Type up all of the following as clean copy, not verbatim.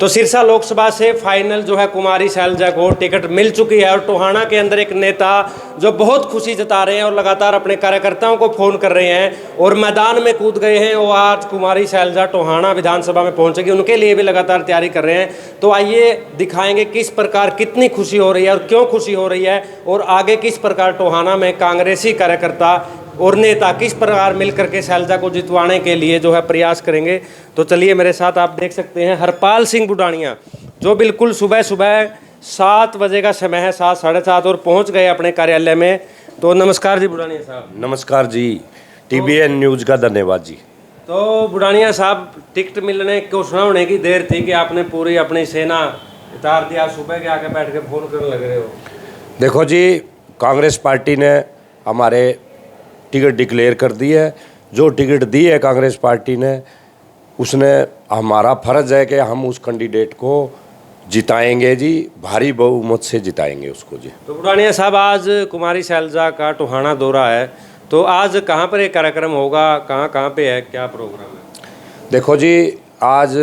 तो सिरसा लोकसभा से फाइनल जो है कुमारी शैलजा को टिकट मिल चुकी है और टोहाना के अंदर एक नेता जो बहुत खुशी जता रहे हैं और लगातार अपने कार्यकर्ताओं को फ़ोन कर रहे हैं और मैदान में कूद गए हैं। वो आज कुमारी शैलजा टोहाना विधानसभा में पहुंचेगी, उनके लिए भी लगातार तैयारी कर रहे हैं। तो आइए दिखाएंगे किस प्रकार कितनी खुशी हो रही है और क्यों खुशी हो रही है और आगे किस प्रकार टोहाना में कांग्रेसी कार्यकर्ता और नेता किस प्रकार मिलकर के शैलजा को जितवाने के लिए जो है प्रयास करेंगे। तो चलिए मेरे साथ आप देख सकते हैं हरपाल सिंह बुडानिया, जो बिल्कुल सुबह सुबह 7 बजे का समय है, 7 साढ़े 7, और पहुंच गए अपने कार्यालय में। तो नमस्कार जी बुडानिया साहब। नमस्कार जी, TBN न्यूज़ का धन्यवाद जी। तो बुडानिया साहब, टिकट मिलने घोषणा होने की देर थी कि आपने पूरी अपनी सेना उतार दिया, सुबह के आके बैठ के फोन करने लग रहे हो। देखो जी, कांग्रेस पार्टी ने हमारे टिकट डिक्लेयर कर दी है। जो टिकट दी है कांग्रेस पार्टी ने, उसने हमारा फ़र्ज़ है कि हम उस कैंडिडेट को जिताएंगे जी, भारी बहुमत से जिताएंगे उसको जी। तो बुडानिया साहब, आज कुमारी शैलजा का टोहाना दौरा है, तो आज कहाँ पर एक कार्यक्रम होगा, कहाँ पे है, क्या प्रोग्राम है? देखो जी, आज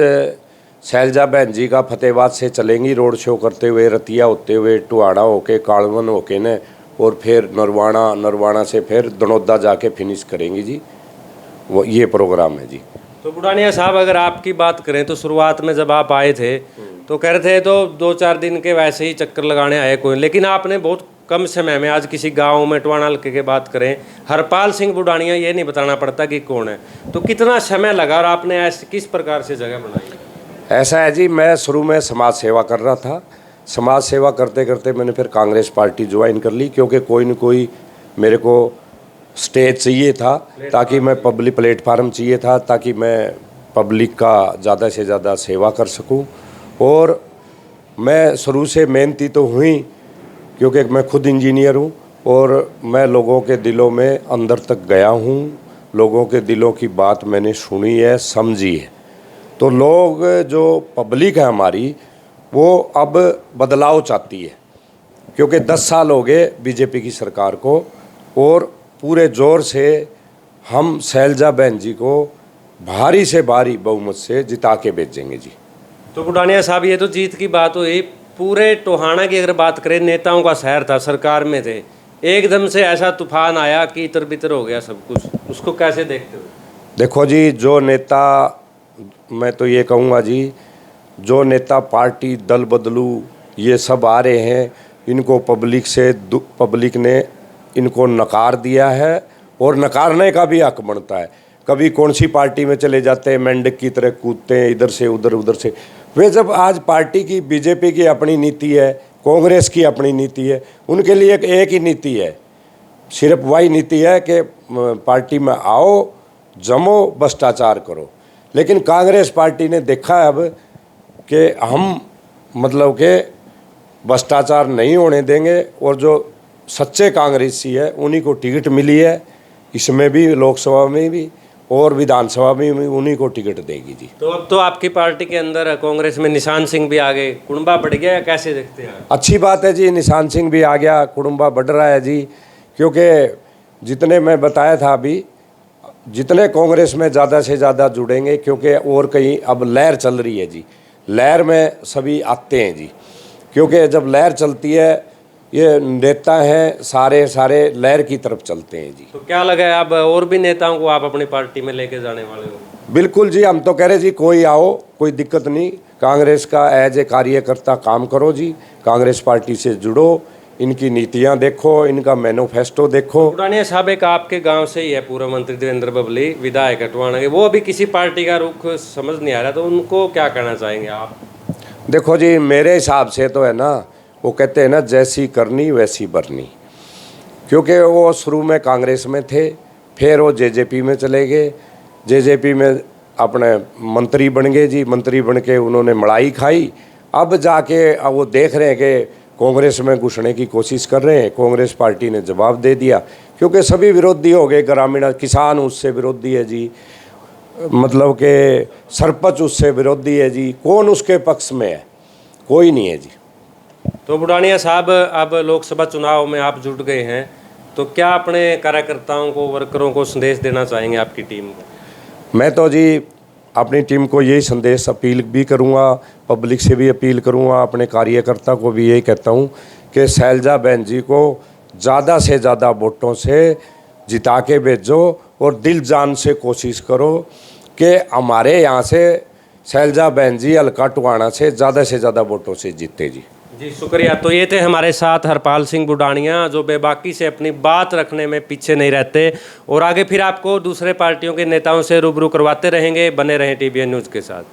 शैलजा बहन जी का फतेहाबाद से चलेंगी रोड शो करते हुए, रतिया होते हुए, टोहाना होके, कालवन होके ने, और फिर नरवाना से फिर दनौदा जाके फिनिश करेंगी जी। वो ये प्रोग्राम है जी। तो बुडानिया साहब, अगर आपकी बात करें तो शुरुआत में जब आप आए थे तो कह रहे थे तो 2-4 दिन के वैसे ही चक्कर लगाने आए कोई, लेकिन आपने बहुत कम समय में आज किसी गांव में टोहाना हल्के की बात करें, हरपाल सिंह बुडानिया, ये नहीं बताना पड़ता कि कौन है, तो कितना समय लगा और आपने ऐसे किस प्रकार से जगह बनाई? ऐसा है जी, मैं शुरू में समाज सेवा कर रहा था। समाज सेवा करते करते मैंने फिर कांग्रेस पार्टी ज्वाइन कर ली, क्योंकि कोई न कोई मेरे को स्टेज चाहिए था, ताकि मैं पब्लिक प्लेटफार्म चाहिए था, ताकि मैं पब्लिक का ज़्यादा से ज़्यादा सेवा कर सकूं। और मैं शुरू से मेहनती तो हुई, क्योंकि मैं खुद इंजीनियर हूं और मैं लोगों के दिलों में अंदर तक गया हूं, लोगों के दिलों की बात मैंने सुनी है, समझी है। तो लोग, जो पब्लिक है हमारी, वो अब बदलाव चाहती है, क्योंकि 10 साल हो गए बीजेपी की सरकार को, और पूरे जोर से हम शैलजा बहन जी को भारी से भारी बहुमत से जिता के भेजेंगे जी। तो बुडानिया साहब, ये तो जीत की बात हुई, पूरे टोहाना की अगर बात करें, नेताओं का शहर था, सरकार में थे, एकदम से ऐसा तूफान आया कि इतर बितर हो गया सब कुछ, उसको कैसे देखते हो? देखो जी, जो नेता, मैं तो ये कहूँगा जी, जो नेता पार्टी दल बदलू ये सब आ रहे हैं, इनको पब्लिक ने इनको नकार दिया है और नकारने का भी हक बनता है। कभी कौन सी पार्टी में चले जाते हैं, मेंढक की तरह कूदते हैं इधर से उधर, उधर से। वे जब आज पार्टी की, बीजेपी की अपनी नीति है, कांग्रेस की अपनी नीति है, उनके लिए एक ही नीति है, सिर्फ वही नीति है कि पार्टी में आओ, जमो, भ्रष्टाचार करो। लेकिन कांग्रेस पार्टी ने देखा है अब कि हम मतलब के भ्रष्टाचार नहीं होने देंगे, और जो सच्चे कांग्रेसी है उन्हीं को टिकट मिली है, इसमें भी, लोकसभा में भी और विधानसभा में भी उन्हीं को टिकट देगी जी। तो अब तो आपकी पार्टी के अंदर कांग्रेस में निशान सिंह भी आ गए, कुड़ुम्बा बढ़ गया, कैसे देखते हैं? अच्छी बात है जी, निशान सिंह भी आ गया, कुड़ुम्बा बढ़ रहा है जी, क्योंकि जितने मैं बताया था अभी, जितने कांग्रेस में ज़्यादा से ज़्यादा जुड़ेंगे, क्योंकि और कहीं अब लहर चल रही है जी, लहर में सभी आते हैं जी, क्योंकि जब लहर चलती है, ये नेता हैं सारे लहर की तरफ चलते हैं जी। तो क्या लगा है, अब और भी नेताओं को आप अपनी पार्टी में लेके जाने वाले हो? बिल्कुल जी, हम तो कह रहे जी, कोई आओ, कोई दिक्कत नहीं, कांग्रेस का एज ए कार्यकर्ता काम करो जी, कांग्रेस पार्टी से जुड़ो, इनकी नीतियां देखो, इनका मैनिफेस्टो देखो। बुडानिया साहब, एक आपके गांव से ही है पूर्व मंत्री देवेंद्र बबली, विधायक टोहाना के, वो अभी किसी पार्टी का रुख समझ नहीं आ रहा, तो उनको क्या कहना चाहेंगे आप? देखो जी, मेरे हिसाब से तो है ना, वो कहते हैं ना, जैसी करनी वैसी बरनी, क्योंकि वो शुरू में कांग्रेस में थे, फिर वो जेजेपी में चले गए, जेजेपी में अपने मंत्री बन गए जी, मंत्री बन के उन्होंने मलाई खाई, अब जाके अब वो देख रहे हैं कि कांग्रेस में घुसने की कोशिश कर रहे हैं। कांग्रेस पार्टी ने जवाब दे दिया, क्योंकि सभी विरोधी हो गए, ग्रामीण किसान उससे विरोधी है जी, मतलब कि सरपंच उससे विरोधी है जी, कौन उसके पक्ष में है? कोई नहीं है जी। तो बुडानिया साहब, अब लोकसभा चुनाव में आप जुट गए हैं, तो क्या अपने कार्यकर्ताओं को, वर्करों को संदेश देना चाहेंगे आपकी टीम को? मैं तो जी अपनी टीम को यही संदेश अपील भी करूँगा, पब्लिक से भी अपील करूँगा, अपने कार्यकर्ता को भी यही कहता हूँ कि शैलजा बहन जी को ज़्यादा से ज़्यादा वोटों से जिता के भेजो और दिल जान से कोशिश करो कि हमारे यहाँ से शैलजा बहन जी हल्का टुहाना से ज़्यादा वोटों से जीते जी। जी शुक्रिया। तो ये थे हमारे साथ हरपाल सिंह बुडानिया, जो बेबाकी से अपनी बात रखने में पीछे नहीं रहते और आगे फिर आपको दूसरे पार्टियों के नेताओं से रूबरू करवाते रहेंगे। बने रहें TVN न्यूज़ के साथ।